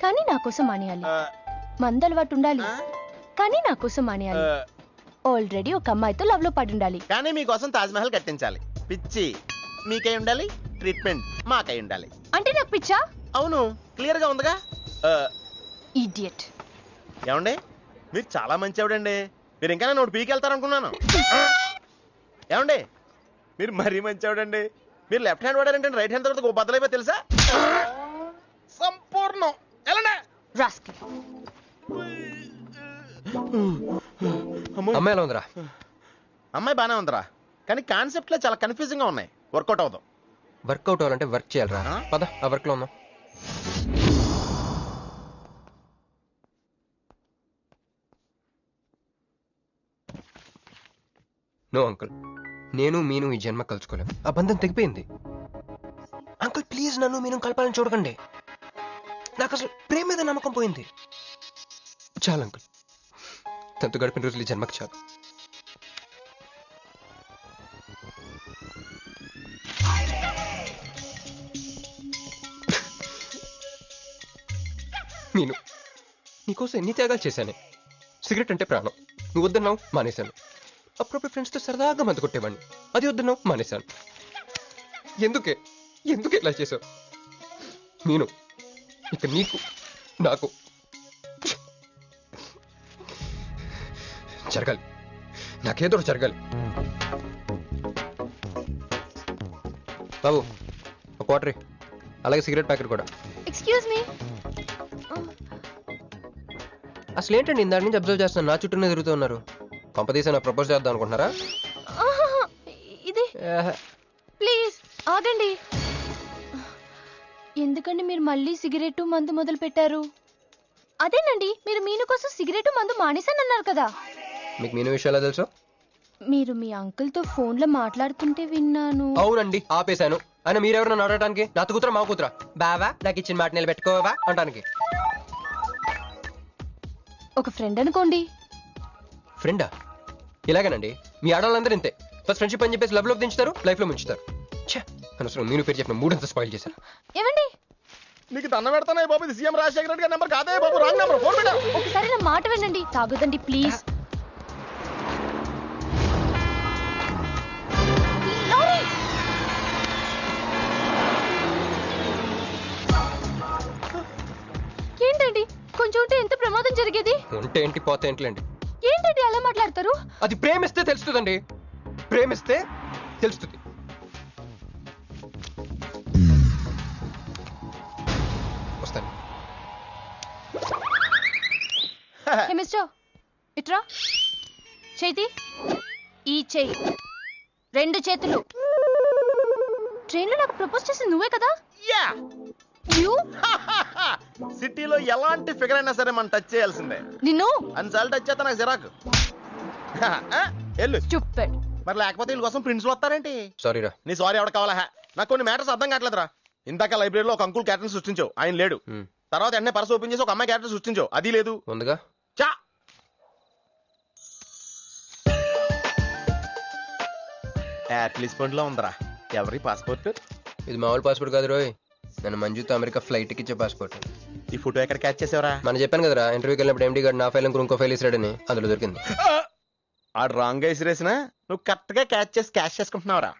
కానీ నా కోసం మానేయాలి. మందలవాటు ఉండాలి కానీ నా కోసం మానేయాలి. ఆల్రెడీ ఒక అమ్మాయితో లవ్ లో పడి ఉండాలి కానీ మీకోసం తాజ్ మహల్ కట్టించాలి. పిచ్చి మీకై ఉండాలి, ట్రీట్మెంట్ మాకై ఉండాలి. అంటే నాకు పిచ్చా? అవును, క్లియర్ గా ఉందిగా. ఇడియట్. ఏమండి మీరు చాలా మంచి ఆవిడండి. మీరు ఇంకా నన్ను పీకి వెళ్తారనుకున్నాను. ఏమండి మీరు మరీ మంచి ఆవిడండి. మీరు లెఫ్ట్ హ్యాండ్ వాడారంటే రైట్ హ్యాండ్ తర్వాత బద్దలైపోయి తెలుసా? సంపూర్ణం. ఎలానే అమ్మాయి ఎలా ఉందిరా? అమ్మాయి బానే ఉందిరా, కానీ కాన్సెప్ట్ లో చాలా కన్ఫ్యూజింగ్ గా ఉన్నాయి. వర్కౌట్ అవుతాం. వర్కౌట్ అవ్వాలంటే వర్క్ చేయాలరా. పద ఆ వర్క్ లో ఉన్నాం. నో అంకుల్, నేను మీను ఈ జన్మ కలుసుకోలేం. ఆ బంధం తెగిపోయింది. అంకుల్ ప్లీజ్ నన్ను మీను కలపాలని చూడకండి. నాకు అసలు ప్రేమ మీద నమ్మకం పోయింది. చాలు అంకుల్, తనతో గడిపిన రోజులు ఈ జన్మకు చాలు. మీను నీకోసం ఎన్ని త్యాగాలు చేశాను. సిగరెట్ అంటే ప్రాణం, నువ్వు వద్దన్నావు మానేశాను. అప్పుడప్పుడు ఫ్రెండ్స్తో సరదాగా మందు కొట్టేవాడిని, అది వద్దన్నావు మానేశాను. ఎందుకే ఇలా చేసావు మీను? ఇక నీకు నాకు జరగాలి, నాకేదో జరగాలి. బాబు ఒక వాటర్, అలాగే సిగరెట్ ప్యాకెట్ కూడా. Excuse me. అసలు ఏంటండి ఇందాక నుంచి అబ్జర్వ్ చేస్తాను, నా చుట్టూనే తిరుగుతూ ఉన్నారు. కొంపదీసి నా ప్రపోజ్ చేద్దాం అనుకుంటున్నారా? ఇది ప్లీజ్ ఆగండి. ఎందుకండి మీరు మళ్ళీ సిగరెట్ మందు మొదలు పెట్టారు? అదేనండి, మీరు మీను కోసం సిగరెట్ మందు మానేశానన్నారు కదా. మీకు మీను విషయాలు తెలుసు? మీరు మీ అంకుల్ తో ఫోన్ లో మాట్లాడుతుంటే విన్నాను. అవునండి, ఆపేశాను. ఆయన మీరెవరు నన్ను అడగడానికి? నా కూతురా మా కూతురా? బావా నాకు ఇచ్చిన మాట నిలబెట్టుకోవా అంటానికి. ఒక ఫ్రెండ్ అనుకోండి. ఫ్రెండా? ఇలాగేనండి, మీ ఆడవాళ్ళందరూ ఇంతే. ఫస్ట్ ఫ్రెండ్షిప్ అని చెప్పేసి లవ్ లో దించుతారు, లైఫ్ లో ముంచుతారు. అనవసరం మీను పేరు చెప్పిన మూడంతా స్పాయిల్ చేశారు. ఏమండి నీకు దండం పెడతానే బాబు, ఇది సీఎం రాజశేఖర రెడ్డి గారి నెంబర్ కాదే బాబు, రాంగ్ నెంబర్. ఫోన్ పెట్టా. ఒకసారి నా మాట వినండి. తాగొద్దండి ప్లీజ్. ఏంటండి కొంచెం ఉంటే ఎంత ప్రమాదం జరిగేది. ఉంటే ఏంటి పోతే ఏంటిలేండి. ఏంటండి అలా మాట్లాడతారు? అది ప్రేమిస్తే తెలుస్తుందండి, ప్రేమిస్తే తెలుస్తుంది. వస్తాను. మిస్టర్ ఇట్రా. చేతి ఈ చెయ్యి, రెండు చేతులు. ట్రైన్ లో నాకు ప్రపోజ్ చేసింది నువ్వే కదా? సిటీలో ఎలాంటి ఫిగర్ అయినా సరే మనం టచ్ చేయాల్సిందే. నిన్ను అన్నిసార్లు టచ్ చేస్తా నాకు చిరాకు. వెళ్ళు. స్టూపిడ్. మరి లేకపోతే వీళ్ళ కోసం ప్రిన్సిపల్ వస్తారేంటి? సారీ రా. నీ సారీ ఎవడ కావాలా? నాకు కొన్ని మ్యాటర్స్ అర్థం కావట్లేదురా. ఇందాక లైబ్రరీలో ఒక అంకుల్ క్యారెక్టర్ సృష్టించావు, ఆయన లేడు. తర్వాత ఎన్నే పర్స్ ఓపెన్ చేసి ఒక అమ్మాయి క్యారెక్టర్ సృష్టించావు, అది లేదు. ఉందిగా. చా లో ఉందరా. ఎవరి పాస్పోర్ట్? ఇది మామూలు పాస్పోర్ట్ కాదు రోయ్, నన్ను మంజుతో అమెరికా ఫ్లైట్ కి ఇచ్చే పాస్పోర్ట్. ఈ ఫోటో ఎక్కడ క్యాచ్ చేసావరా? మనం చెప్పాను కదరా, ఇంటర్వ్యూకి వెళ్ళినప్పుడు ఎండి గారు నా ఫైల్ ఇంకో ఫైల్ ఇస్తాడని, అందులో దొరికింది. ఆ రాంగ్ గా ఇసిరేసినా నువ్వు కరెక్ట్ గా క్యాచ్ చేసుకుంటున్నావురా.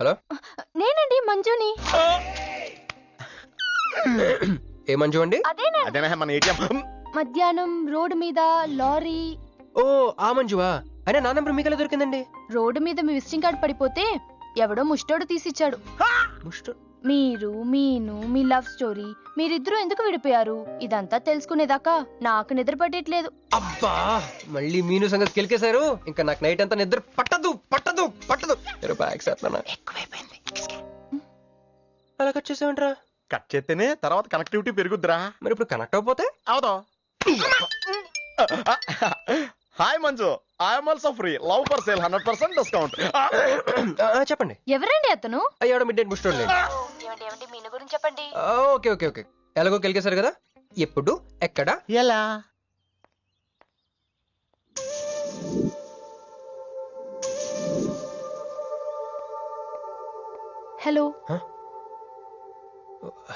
హలో, నేనండి మంజుని. ఏ మంజు అండి? అదేనా మన ఏటీఎం. మధ్యాహ్నం రోడ్డు మీద లారీ. ఓ ఆ మంజువా? అయినా నా నెంబర్ మీకెలా దొరికిందండి? రోడ్డు మీద మీ విజిటింగ్ కార్డ్ పడిపోతే ఎవడో ముష్టోడు తీసిచ్చాడు. మీరు మీను మీ లవ్ స్టోరీ, మీరిద్దరూ ఎందుకు విడిపోయారు, ఇదంతా తెలుసుకునేదాకా నాకు నిద్ర పట్టట్లేదు. అబ్బా మళ్ళీ మీను సంగతి కెలికేశారు. ఇంకా నాకు నైట్ అంతా నిద్ర పట్టదు పట్టదు పట్టదు. ఎక్కువైపోయింది. అలా కట్ చేసామంటరా? కట్ చేస్తేనే తర్వాత కనెక్టివిటీ పెరుగుద్దిరా. మరి ఇప్పుడు కనెక్ట్ అయిపోతే అవుతా. Hi Manju, I'm also free, love for sale, 100% discount. చెప్పండి. ఎవరండి అతను? అయ్యాడు మిడ్ నైట్ ముస్టోడ్ లేండి. మీను గురించి చెప్పండి. ఓకే ఓకే ఓకే, ఎలాగో కెలికేశారు కదా, ఎప్పుడు ఎక్కడ ఎలా? హలో.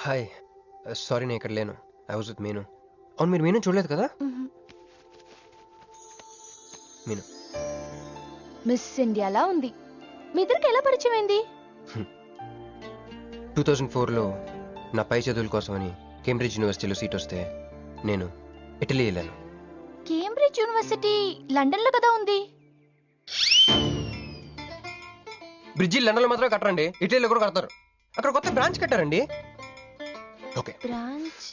హాయ్. సారీ నేను ఇక్కడ లేను. ఐ వాజ్ విత్ మీను. అవును మీరు మీను చూడలేదు కదా? మీను మిస్ ఇండియాలా ఉంది. మీ ఇద్దరికి ఎలా పరిచయం అయింది? 2004లో నా పై చదువుల కోసమని కేంబ్రిడ్జ్ యూనివర్సిటీలో సీట్ వస్తే నేను ఇటలీ వెళ్ళాను. కేంబ్రిడ్జ్ యూనివర్సిటీ లండన్ లో కదా ఉంది. బ్రిడ్జి లండన్లో మాత్రమే కట్టరండి, ఇటలీలో కూడా కడతారు. అక్కడ కొత్త బ్రాంచ్ కట్టారండి. ఓకే బ్రాంచ్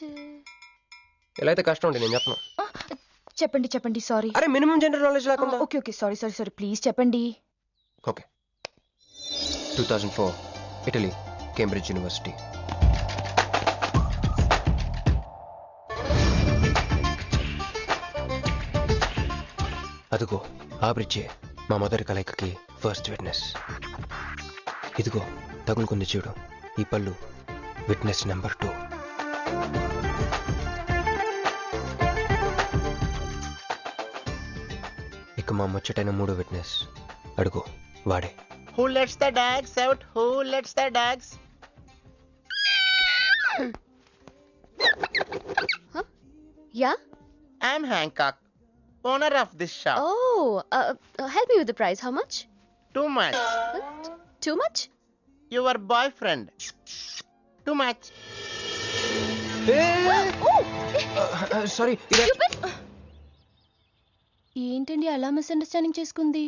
ఎలా అయితే కష్టం అండి, నేను చెప్పను. చెప్పండి చెప్పండి. సారీ. అరే మినిమం జనరల్ నాలెడ్జ్ లేకుండా. Okay okay sorry sorry sorry please చెప్పండి. Okay 2004 Italy Cambridge university. అదిగో ఆ బ్రిడ్జే మా మొదటి కలయికకి ఫస్ట్ విట్నెస్. ఇదిగో తగులుకుంది చూడు ఈ పళ్ళు, విట్నెస్ నెంబర్ 2. ఇక మా ముచ్చటైన 3 విట్నెస్ అడుగు వాడే. Who lets the dogs out? Who lets the dogs? Yeah? I'm Hancock, owner of this shop. Oh, help me with the price. How much? Too much. Too much? Your boyfriend. Too much. Sorry ఏంటండి అలా misunderstanding చేసుకుంది?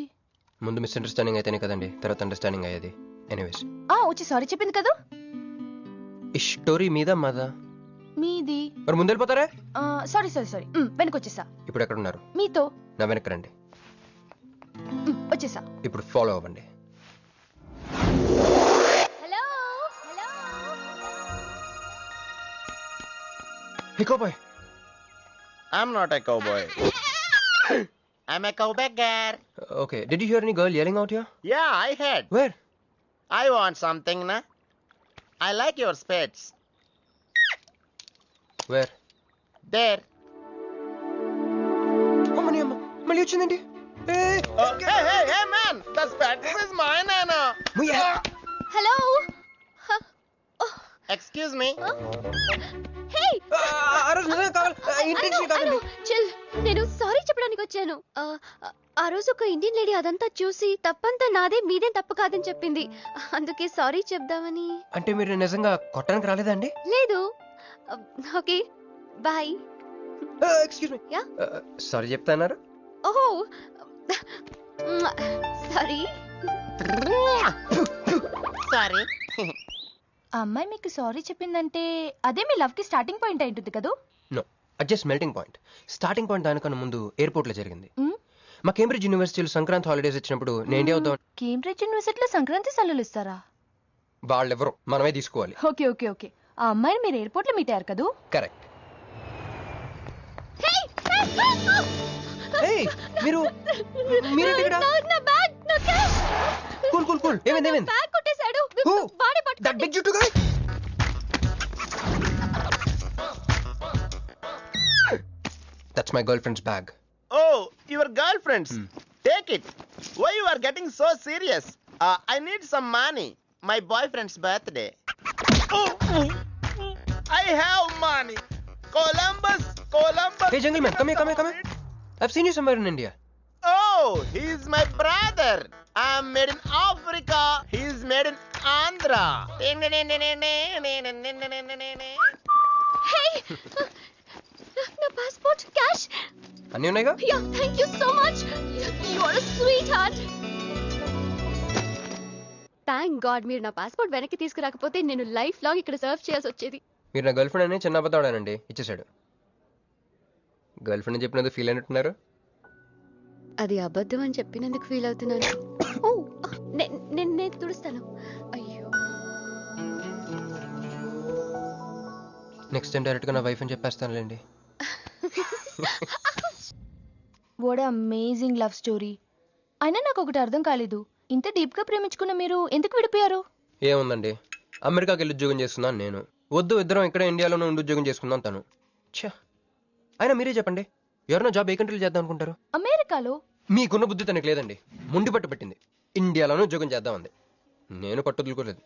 ముందు misunderstanding అయితేనే కదండి తర్వాత understanding అయ్యేది. Anyways వచ్చి sorry చెప్పింది కదా. ఈ స్టోరీ మీద మాదా? మీది. మరి ముందు వెళ్ళిపోతారా? సారీ సారీ సారీ వెనకొచ్చేసా. ఇప్పుడు ఎక్కడ ఉన్నారు? మీతో. నా వెనక్కి రండి. వచ్చేసా. ఇప్పుడు ఫాలో అవ్వండి. Hello hello. Hey cowboy. I'm not a cowboy. I'm a cowbagger. Okay, did you hear any girl yelling out here? Yeah, I heard. Where? I want something, na? I like your spades. Where? There. అమ్మని అమ్మ మళ్ళీ వచ్చిందండి. Hey, man! The spades is mine, Anna. Hello. Excuse me. Hey! Chill. నేను sorry చెప్పడానికి వచ్చాను. ఆ రోజు ఒక ఇండియన్ లేడీ అదంతా చూసి తప్పంతా నాదే మీదేం తప్పు కాదని చెప్పింది. అందుకే సారీ చెప్దామని. అంటే మీరు నిజంగా కొట్టడానికి రాలేదా అండి? లేదు. Okay bye. Excuse me. Yeah? Sorry చెప్తాన్నారు. ఓహో సారీ. Sorry. ఆ అమ్మాయి మీకు సారీ చెప్పిందంటే అదే మీ లవ్ కి స్టార్టింగ్ పాయింట్ అయి ఉంటుంది కదా? నో, అది just melting point. Starting point దానికన్నా ముందు ఎయిర్పోర్ట్ లో జరిగింది. మ్? మా కేంబ్రిడ్జ్ యూనివర్సిటీలో సంక్రాంతి హాలిడేస్ ఇచ్చినప్పుడు నేను ఇండియా వద్దాం. కేంబ్రిడ్జ్ యూనివర్సిటీలో సంక్రాంతి సెలవులు ఇస్తారా? వాళ్ళెవరో మనమే తీసుకోవాలి. Okay okay okay. ఆ అమ్మాయిని మీరు ఎయిర్పోర్ట్ లో మీట్ అయ్యారు కదా? కరెక్ట్. మీరు మీరేంటి ఇక్కడ? నా బ్యాగ్, నా క్యాష్. Cool cool cool. ఏమైంది ఏమైంది? బ్యాగ్ కొట్టేశాడు. Who? వాడే పట్టుకోండి. That big juttu guy? That's my girlfriend's bag. Oh, your girlfriend's. Take it. Why you are getting so serious? I need some money. My boyfriend's birthday. I have money. Columbus. Hey gentleman, come here. I've seen you somewhere in India. Oh, he's my brother. I'm made in Africa. He's made in Andhra. Hey! నా passport, cash. అన్నీ ఉన్నాయిగా? Yeah, thank you so much. You are a sweetheart. Thank god మీరు నా passport వెనక్కి తీసుకురాకపోతే నేను life long ఇక్కడ serve చేయాల్సి వచ్చేది. మీరు నా గర్ల్ ఫ్రెండ్ అని చిన్న అబద్ధాడానండి, ఇచ్చేసాడు. గర్ల్ ఫ్రెండ్ చెప్పినందుకు ఫీల్ అయినట్టున్నారు. అది అబద్ధం అని చెప్పినందుకు ఫీల్ అవుతున్నాను. ఓ నేను తుడుస్తాను. అయ్యో, నెక్స్ట్ టైం డైరెక్ట్ గా నా వైఫ్ అని చెప్పేస్తానులేండి. What amazing love story. అయినా నాకు ఒకటి అర్థం కాలేదు, ఇంత డీప్ గా ప్రేమించుకున్న మీరు ఎందుకు విడిపోయారు? ఏముందండి, అమెరికాకి వెళ్ళి ఉద్యోగం చేస్తున్నాను నేను. వద్దు ఇద్దరం ఇక్కడ ఇండియాలోనే ఉండి ఉద్యోగం చేసుకుందాం తను. ఛా, అయినా మీరే చెప్పండి, ఎవరైనా జాబ్ ఏ కంట్రీలో చేద్దాం అనుకుంటారు? అమెరికాలో. మీకున్న బుద్ధి తనకి లేదండి, ముండి పట్టు పెట్టింది. ఇండియాలోనే ఉద్యోగం చేద్దామంది. నేను పట్టుదలుకోలేదు,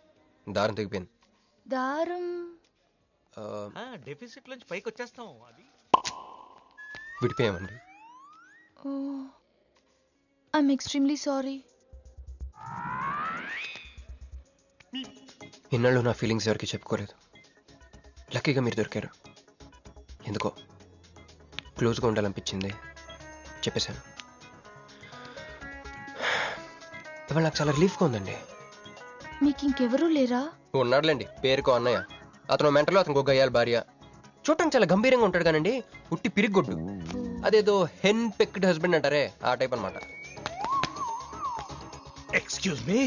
దారం తెగిపోయింది. దారం డెఫిసిట్ నుంచి పైకి వచ్చేస్తాం. అది విడిపోయామండి. I'm extremely sorry. ఇన్నాళ్ళు నా ఫీలింగ్స్ ఎవరికి చెప్పుకోలేదు. లక్కీగా మీరు దొరికారు. ఎందుకో క్లోజ్గా ఉండాలనిపించింది, చెప్పేశాను. ఇవాళ నాకు చాలా రిలీఫ్గా ఉందండి. మీకు ఇంకెవరూ లేరా? ఉన్నాడులేండి, పేరుకో అన్నయ్య. అతను మెంటలో, అతనికి ఒక గయ్యాల భార్య. చూడటానికి చాలా గంభీరంగా ఉంటాడు కానండి, ఉట్టి పిరిగొడ్డు. అదేదో హెన్ పెక్డ్ హస్బెండ్ అంటారే, ఆ టైప్ అనమాట. Excuse me.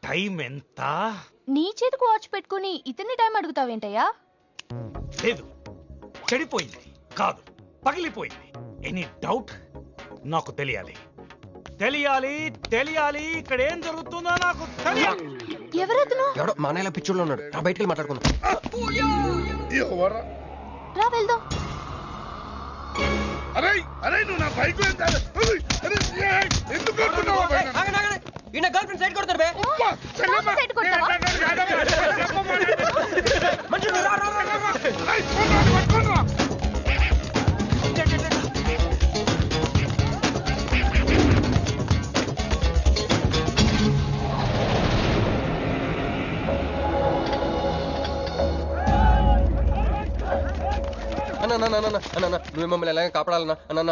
టైం ఎంత? నీ చేతికి వాచ్ పెట్టుకుని ఇతన్ని టైం అడుగుతావేంటయ్యా? లేదు, చెడిపోయింది కాదు, పగిలిపోయింది. Any doubt? నాకు తెలియాలి, తెలియాలి, తెలియాలి. ఇక్కడ ఏం జరుగుతుందో నాకు తెలియాలి. ఎవరతను? ఎవడో మా అన్నయ్యలా పిచ్చోళ్ళు ఉన్నాడు. రా బయటికి మాట్లాడుకుందాం. రా వెళ్దాం. నువ్వు నా బైక్ ఎందుకు ఈయన గర్ల్ ఫ్రెండ్ సైడ్ కొడతారు బే. సైడ్ కొడతావా? అన్న నువ్వు మమ్మల్ని ఎలాగ కాపాడాలన్నా అన్న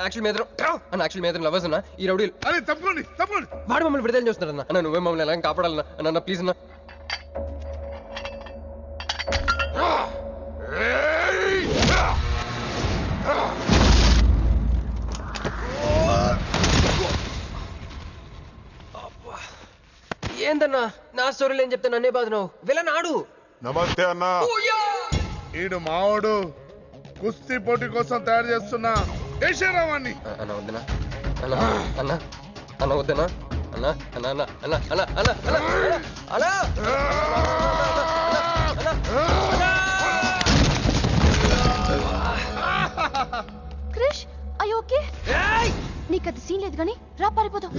యాక్చువల్ మీద లవర్స్ అన్న. ఈ రౌడీలు తప్పండి వాడు మమ్మల్ని విడుదల చేస్తున్నాడు అన్న. నువ్వే మమ్మల్ని ఎలాగ కాపాడాలన్నా అన్న, ప్లీజ్ అన్న. ఏందన్నా నా స్టోరీలు ఏం చెప్తే నన్నే బాధనావు? విలన్ ఆడు. నమస్తే అన్నా. ఈడు మావాడు కుస్తీ పోటీ కోసం తయారు చేస్తున్నా యశరావాణ్ణి. అన్న వద్దనా అన్న అన్న అన్న వద్దనా అన్న అన్న అన్న అన్న అన్న అన్న అన్న క్రిష్, ఐ ఓకే? నీకు అది సీన్ లేదు కానీ రా పారిపోతాం.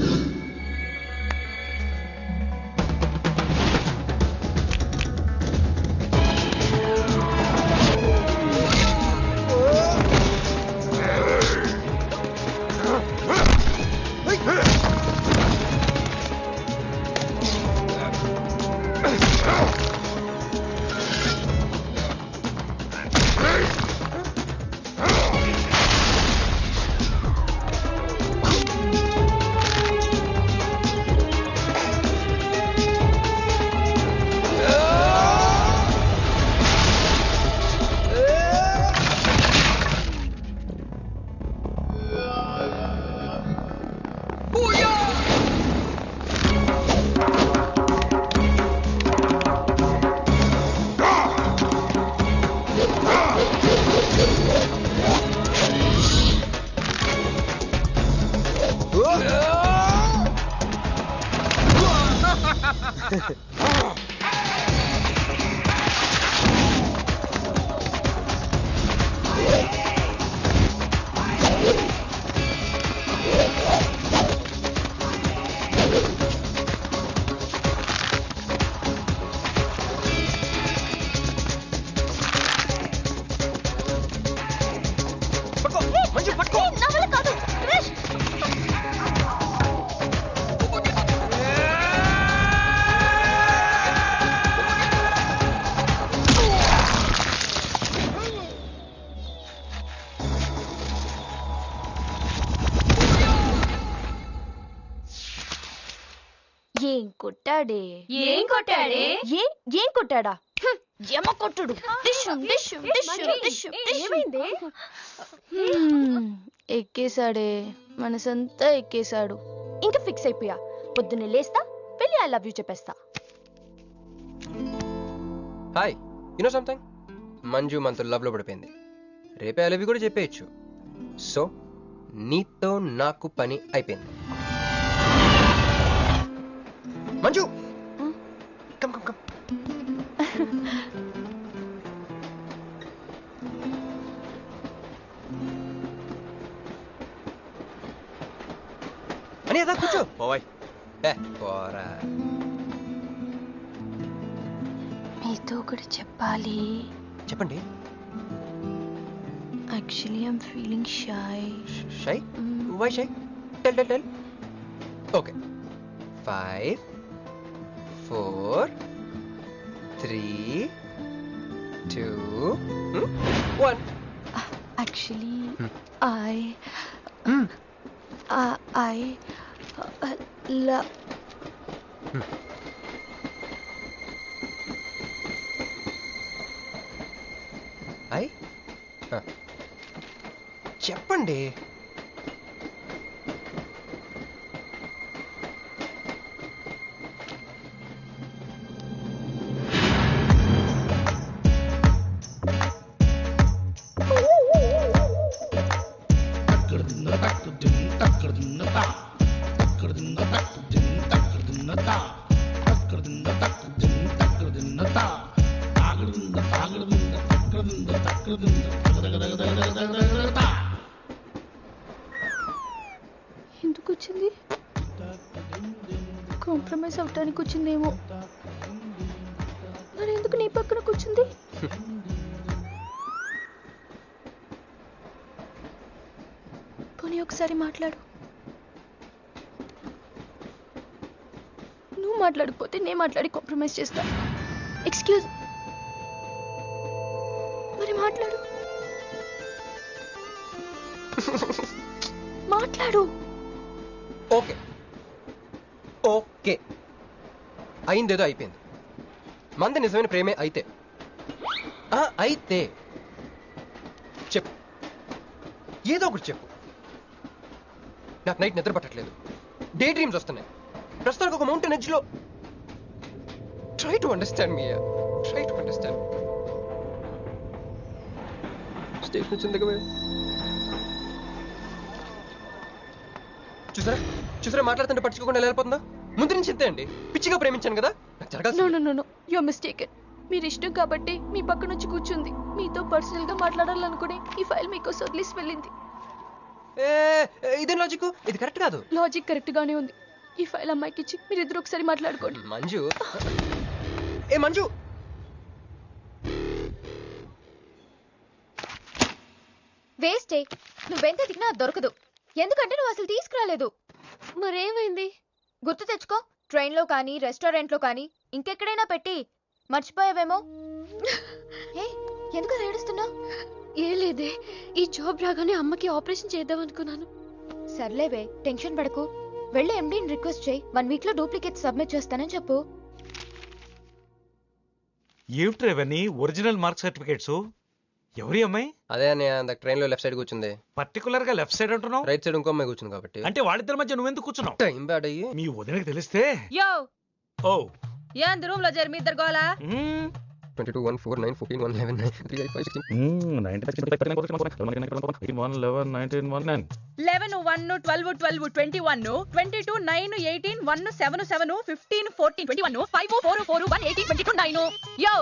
ఏం కొట్టాడే? ఏం కొట్టాడే? ఏం కొట్టాడా? యమ కొట్టుడు. ఎక్కేశాడే, మనసంతా ఎక్కేశాడు. ఇంకా ఫిక్స్ అయిపోయా, పొద్దున్నే లేస్తా, వెళ్ళి ఐ లవ్ యూ చెప్పేస్తా. Hi, you know something? మంజు మనతో లవ్ లో పడిపోయింది. రేపే ఐ లవ్ యూ కూడా చెప్పేయచ్చు. సో నీతో నాకు పని అయిపోయింది. Manju come come come. అని అదా కూర్చో. పోవాయ్. పోరా. ఒకటి చెప్పాలి. చెప్పండి. Actually I'm feeling shy. Shy? Why shy? Tell. Okay. 5 4 3 2 1. Actually I love. చెప్పండి. ఎందుకు వచ్చింది? కాంప్రమైజ్ అవటానికి వచ్చిందేమో. మరి ఎందుకు నీ పక్కన కూర్చుంది? పోనీ ఒకసారి మాట్లాడు. నువ్వు మాట్లాడకపోతే నేను మాట్లాడి కాంప్రమైజ్ చేస్తా. ఎక్స్క్యూజ్. మరి మాట్లాడు. మాట్లాడు. ఓకే అయిందేదో అయిపోయింది. మంది నిజమైన ప్రేమే అయితే చెప్పు, ఏదో ఒకటి చెప్పు. నాకు నైట్ నిద్ర పట్టట్లేదు, డే డ్రీమ్స్ వస్తున్నాయి. ప్రస్తుతానికి ఒక మౌంటైన్ ఎడ్జ్ లో. Try to understand me, try to understand. Station వచ్చింది కదా. చూసారా మాట్లాడుతుంటే పట్టించుకోకుండా వెళ్ళిపోతుందా? ముందు నుంచి ఇంతే అండి. పిచ్చిగా ప్రేమించాను కదా, నాకు జరగాల్సింది. No you are mistaken. మీరు ఇష్టం కాబట్టి మీ పక్క నుంచి కూర్చుంది. మీతో పర్సనల్ గా మాట్లాడాలనుకుని ఈ ఫైల్ మీకోసం వదిలేసి వెళ్ళింది. ఇదేం లాజిక్? ఇది కరెక్ట్ కాదు. లాజిక్ కరెక్ట్ గానే ఉంది. ఈ ఫైల్ అమ్మాయికి ఇచ్చి మీరిద్దరు ఒకసారి మాట్లాడుకోండి. మంజు, మంజు, వేస్టే. నువ్వెంత తిన్నా దొరకదు. ఎందుకంటే నువ్వు అసలు తీసుకురాలేదు. మరేమైంది? గుర్తు తెచ్చుకో. ట్రైన్లో కానీ రెస్టారెంట్లో కానీ ఇంకెక్కడైనా పెట్టి మర్చిపోయావేమో. ఎందుకు ఏడుస్తున్నావు? ఏ లేదే, ఈ జాబ్ రాగానే అమ్మకి ఆపరేషన్ చేద్దాం అనుకున్నాను. సర్లేవే, టెన్షన్ పడకు. వెళ్ళి ఎండీని రిక్వెస్ట్ చేయి. 1 వీక్ లో డూప్లికేట్ సబ్మిట్ చేస్తానని చెప్పు. ఏమిట్రా ఇవన్నీ? Original mark certificates? ఎవరి అమ్మాయి? అదే అన్నయ్య, ట్రైన్ లో లెఫ్ట్ సైడ్ కూర్చుంది. పర్టికులర్ గా లెఫ్ట్ సైడ్ అంటున్నావు? రైట్ సైడ్ ఇంకో అమ్మాయి కూర్చుంది కాబట్టి. అంటే వాళ్ళిద్దరి మధ్య నువ్వెందుకు కూర్చున్నావు? టైం బ్యాడ్ అయ్యి మీ వదినకి తెలిస్తే. యో ఓ ఏంది రూమ్ లో జరి మీ ఇద్దరు గోలా? 22 1 4 9 14 1 11 9 3 8 5 16 11 1 12 12 21 22 9 18 1 7 7 15 14 21 5 4 4 1 18 22 9. యో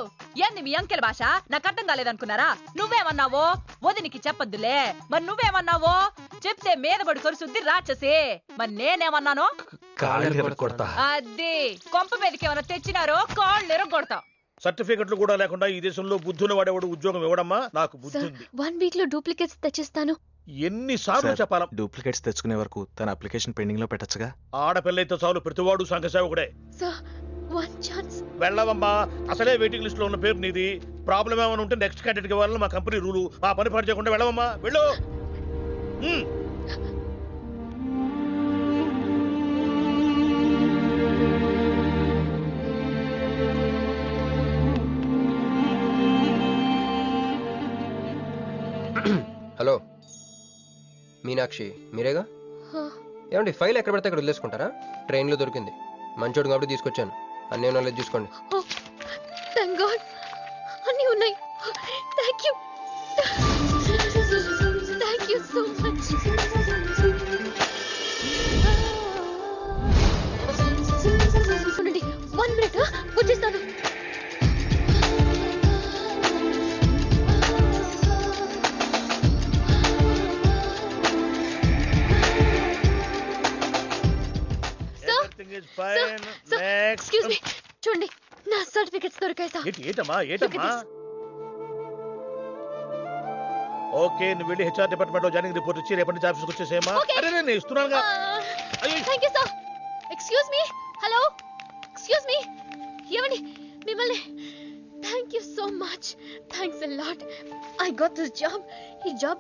ఏంది మీ అంకెల భాష? నాకు అర్థం కాలేదనుకున్నారా? నువ్వేమన్నావో వదినికి చెప్పొద్దులే. మరి నువ్వేమన్నావో చెప్తే మీద పడి కరుసుద్ది రాక్షసి. మరి నేనేమన్నాను? అది కొంప మీదకి ఏమన్నా తెచ్చినారో కాళ్ళు ఎరగొడతా. సర్టిఫికెట్లు కూడా లేకుండా ఈ దేశంలో బుద్ధుని వాడేవాడు ఉద్యోగం ఇవ్వడమ్మా. నాకు బుద్ధి ఉంది. 1 వీక్ లో డూప్లికేట్స్ తెచ్చిస్తాను. ఎన్నిసార్లు చెప్పాలా? డూప్లికేట్స్ తెచ్చుకునే వరకు తన అప్లికేషన్ పెండింగ్ లో పెట్టచ్చుగా. ఆడపిల్లైతే చాలు, ప్రతివాడు సంఘ సేవకుడే. Sir, 1 chance. వెళ్ళవమ్మా, అసలే వెయిటింగ్ లిస్ట్ లో ఉన్న పేరు నీది. ప్రాబ్లం ఏమైనా ఉంటే నెక్స్ట్ క్యాండిడేట్ కి ఇవ్వాలని మా కంపెనీ రూలు. ఆ పని పాటు చేయకుండా వెళ్ళవమ్మా, వెళ్ళు. హలో మీనాక్షి, మీరేగా? ఏమండి ఫైల్ ఎక్కడ పడితే అక్కడ వదిలేసుకుంటారా? ట్రైన్లో దొరికింది, మంచోడు కాబట్టి తీసుకొచ్చాను. అన్నీ నాలెడ్జ్ చూసుకోండి. థాంక్ గాడ్, అన్నీ ఉన్నాయి. Thank you so much. చూడండి, 1 మినిట్ వచ్చేస్తాను. ఎక్స్క్యూజ్ మీ, చూడండి, నా సర్టిఫికెట్స్ దొరికాయి సార్. ఏంటమ్మా Look at this. ఓకే నువ్వు వెళ్ళి హెచ్ఆర్ డిపార్ట్మెంట్ లో జాయినింగ్ రిపోర్ట్ ఇచ్చి రేపటి నుంచి ఆఫీస్కి వచ్చేసేమా. Okay. అరే నేను ఇస్తున్నానుగా. అయ్యో. Thank you sir. Excuse me. Hello excuse me. ఏమండి మిమ్మల్ని thank you so much. Thanks a lot. I got this job. ఈ జాబ్